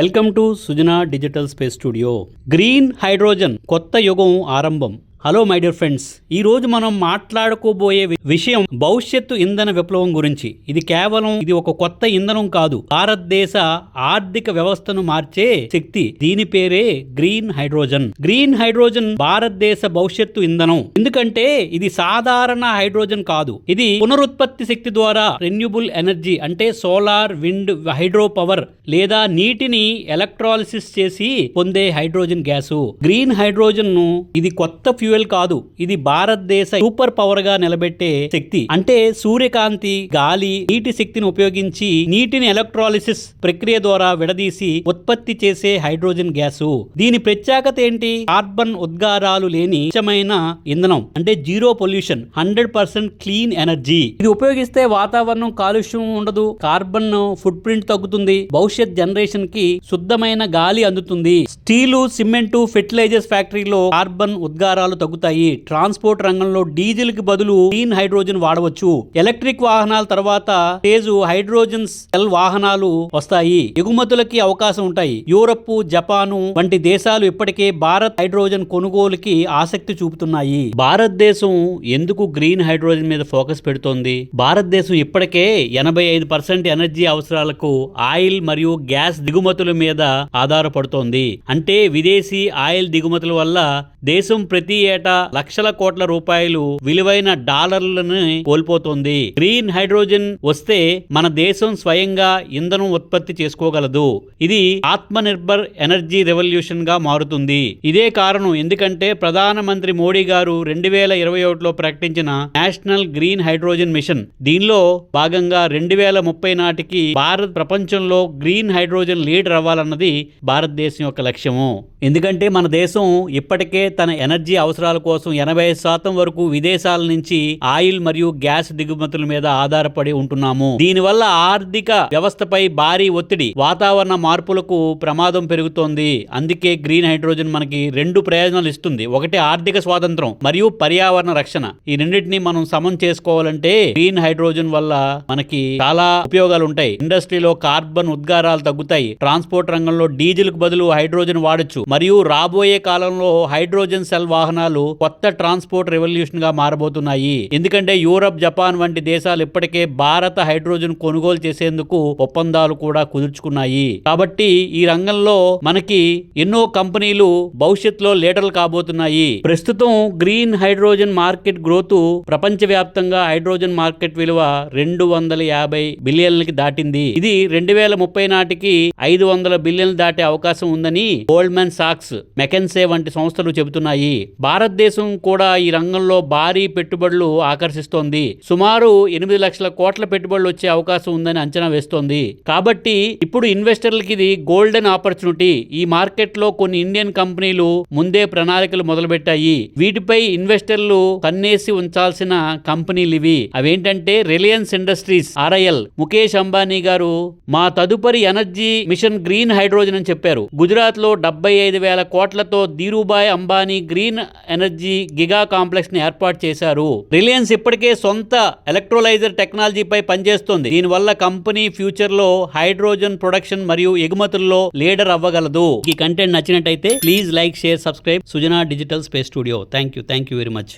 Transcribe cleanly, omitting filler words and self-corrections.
Welcome to Sujana digital space studio. Green hydrogen కొత్త యుగం ఆరంభం. హలో మై డియర్ ఫ్రెండ్స్, ఈ రోజు మనం మాట్లాడుకోబోయే విషయం భవిష్యత్తు ఇంధన విప్లవం గురించి. ఇది ఒక కొత్త ఇంధనం కాదు, భారతదేశ ఆర్థిక వ్యవస్థను మార్చే శక్తి. దీని పేరే గ్రీన్ హైడ్రోజన్. గ్రీన్ హైడ్రోజన్ భారతదేశ భవిష్యత్తు ఇంధనం. ఎందుకంటే ఇది సాధారణ హైడ్రోజన్ కాదు, ఇది పునరుత్పత్తి శక్తి ద్వారా రెన్యూబుల్ ఎనర్జీ అంటే సోలార్, విండ్, హైడ్రో పవర్ లేదా నీటిని ఎలక్ట్రాలిసిస్ చేసి పొందే హైడ్రోజన్ గ్యాసు. గ్రీన్ హైడ్రోజన్ ను ఇది కొత్త ఫ్యూయల్ కాదు, ఇది భారతదేశ సూపర్ పవర్ గా నిలబెట్టే శక్తి. అంటే సూర్యకాంతి, గాలి, నీటి శక్తిని ఉపయోగించి నీటిని ఎలక్ట్రాలిసిస్ ప్రక్రియ ద్వారా విడదీసి ఉత్పత్తి చేసే హైడ్రోజన్ గ్యాసు. దీని ప్రత్యేకత ఏంటి? కార్బన్ ఉద్గారాలు లేని స్వచ్ఛమైన ఇంధనం, అంటే జీరో పొల్యూషన్, 100% క్లీన్ ఎనర్జీ. ఇది ఉపయోగిస్తే వాతావరణం కాలుష్యం ఉండదు, కార్బన్ ఫుట్ ప్రింట్ తగ్గుతుంది, భవిష్యత్ జనరేషన్ కి శుద్ధమైన గాలి అందుతుంది. స్టీలు, సిమెంటు, ఫెర్టిలైజర్స్ ఫ్యాక్టరీలో కార్బన్ ఉద్గారాలు తగ్గుతాయి. ట్రాన్స్పోర్ట్ రంగంలో డీజిల్ కి బదులు క్లీన్ హైడ్రోజన్ వాడవచ్చు. ఎలక్ట్రిక్ వాహనాల తర్వాత హైడ్రోజన్ సెల్ వాహనాలు వస్తాయి. ఎగుమతులకి అవకాశం ఉంటాయి. యూరప్, జపాను వంటి దేశాలు ఇప్పటికే భారత్ హైడ్రోజన్ కొనుగోలుకి ఆసక్తి చూపుతున్నాయి. భారతదేశం ఎందుకు గ్రీన్ హైడ్రోజన్ మీద ఫోకస్ పెడుతోంది? భారతదేశం ఇప్పటికే 85% ఎనర్జీ అవసరాలకు ఆయిల్ మరియు గ్యాస్ దిగుమతుల మీద ఆధారపడుతోంది. అంటే విదేశీ ఆయిల్ దిగుమతుల వల్ల దేశం ప్రతి ఏటా లక్షల కోట్ల రూపాయలు విలువైన డాలర్లను కోల్పోతోంది. గ్రీన్ హైడ్రోజన్ వస్తే మన దేశం స్వయంగా ఇంధనం ఉత్పత్తి చేసుకోగలదు. ఇది ఆత్మ నిర్భర్ ఎనర్జీ రెవల్యూషన్ గా మారుతుంది. ఇదే కారణం ఎందుకంటే ప్రధానమంత్రి మోడీ గారు 2021లో ప్రకటించిన నేషనల్ గ్రీన్ హైడ్రోజన్ మిషన్. దీనిలో భాగంగా 2030 నాటికి భారత్ ప్రపంచంలో గ్రీన్ హైడ్రోజన్ లీడర్ అవ్వాలన్నది భారతదేశం యొక్క లక్ష్యము. ఎందుకంటే మన దేశం ఇప్పటికే తన ఎనర్జీ అవసరాల కోసం 80% వరకు విదేశాల నుంచి ఆయిల్ మరియు గ్యాస్ దిగుమతుల మీద ఆధారపడి ఉంటున్నాము. దీనివల్ల ఆర్థిక వ్యవస్థపై భారీ ఒత్తిడి, వాతావరణ మార్పులకు ప్రమాదం పెరుగుతోంది. అందుకే గ్రీన్ హైడ్రోజన్ మనకి 2 ప్రయోజనాలు ఇస్తుంది. ఒకటి ఆర్థిక స్వాతంత్రం మరియు పర్యావరణ రక్షణ. ఈ రెండింటిని మనం సమం చేసుకోవాలంటే గ్రీన్ హైడ్రోజన్ వల్ల మనకి చాలా ఉపయోగాలు ఉంటాయి. ఇండస్ట్రీలో కార్బన్ ఉద్గారాలు తగ్గుతాయి. ట్రాన్స్పోర్ట్ రంగంలో డీజిల్ కు బదులు హైడ్రోజన్ వాడచ్చు. మరియు రాబోయే కాలంలో హైడ్రోజన్ సెల్ వాహనాలు కొత్త ట్రాన్స్పోర్ట్ రెవల్యూషన్ గా మారబోతున్నాయి. ఎందుకంటే యూరప్, జపాన్ వంటి దేశాలు ఇప్పటికే భారత హైడ్రోజన్ కొనుగోలు చేసేందుకు ఒప్పందాలు కూడా కుదుర్చుకున్నాయి. కాబట్టి ఈ రంగంలో మనకి ఎన్నో కంపెనీలు భవిష్యత్తులో లీడర్లు కాబోతున్నాయి. ప్రస్తుతం గ్రీన్ హైడ్రోజన్ మార్కెట్ గ్రోత్ ప్రపంచవ్యాప్తంగా హైడ్రోజన్ మార్కెట్ విలువ 250 బిలియన్లకి దాటింది. ఇది 2030 నాటికి 500 బిలియన్లు దాటే అవకాశం ఉందని గోల్డ్మన్ సాక్స్, మెకెన్సే వంటి సంస్థలు చెబుతున్నాయి. భారతదేశం కూడా ఈ రంగంలో భారీ పెట్టుబడులు ఆకర్షిస్తోంది. సుమారు 8 లక్షల కోట్ల పెట్టుబడులు వచ్చే అవకాశం ఉందని అంచనా వేస్తోంది. కాబట్టి ఇప్పుడు ఇన్వెస్టర్లకి ఇది గోల్డెన్ ఆపర్చునిటీ. ఈ మార్కెట్ లో కొన్ని ఇండియన్ కంపెనీలు ముందే ప్రణాళికలు మొదలుపెట్టాయి. వీటిపై ఇన్వెస్టర్లు కన్నేసి ఉంచాల్సిన కంపెనీలు ఇవి. అవేంటంటే Reliance industries, RIL. Mukesh Ambani గారు మా తదుపరి ఎనర్జీ మిషన్ గ్రీన్ హైడ్రోజన్ అని చెప్పారు. గుజరాత్ లో 75,000 కోట్లతో Dhirubhai Ambani green energy giga complex ని ఏర్పాటు చేశారు. రిలయన్స్ ఇప్పటికే సొంత ఎలక్ట్రోలైజర్ టెక్నాలజీపై పనిచేస్తోంది. దీనివల్ల కంపెనీ ఫ్యూచర్ లో హైడ్రోజన్ ప్రొడక్షన్ మరియు ఎగుమతుల్లో లీడర్ అవ్వగలదు. ఈ కంటెంట్ నచ్చినట్టయితే please like, share, subscribe Sujana digital space studio. Thank you very much.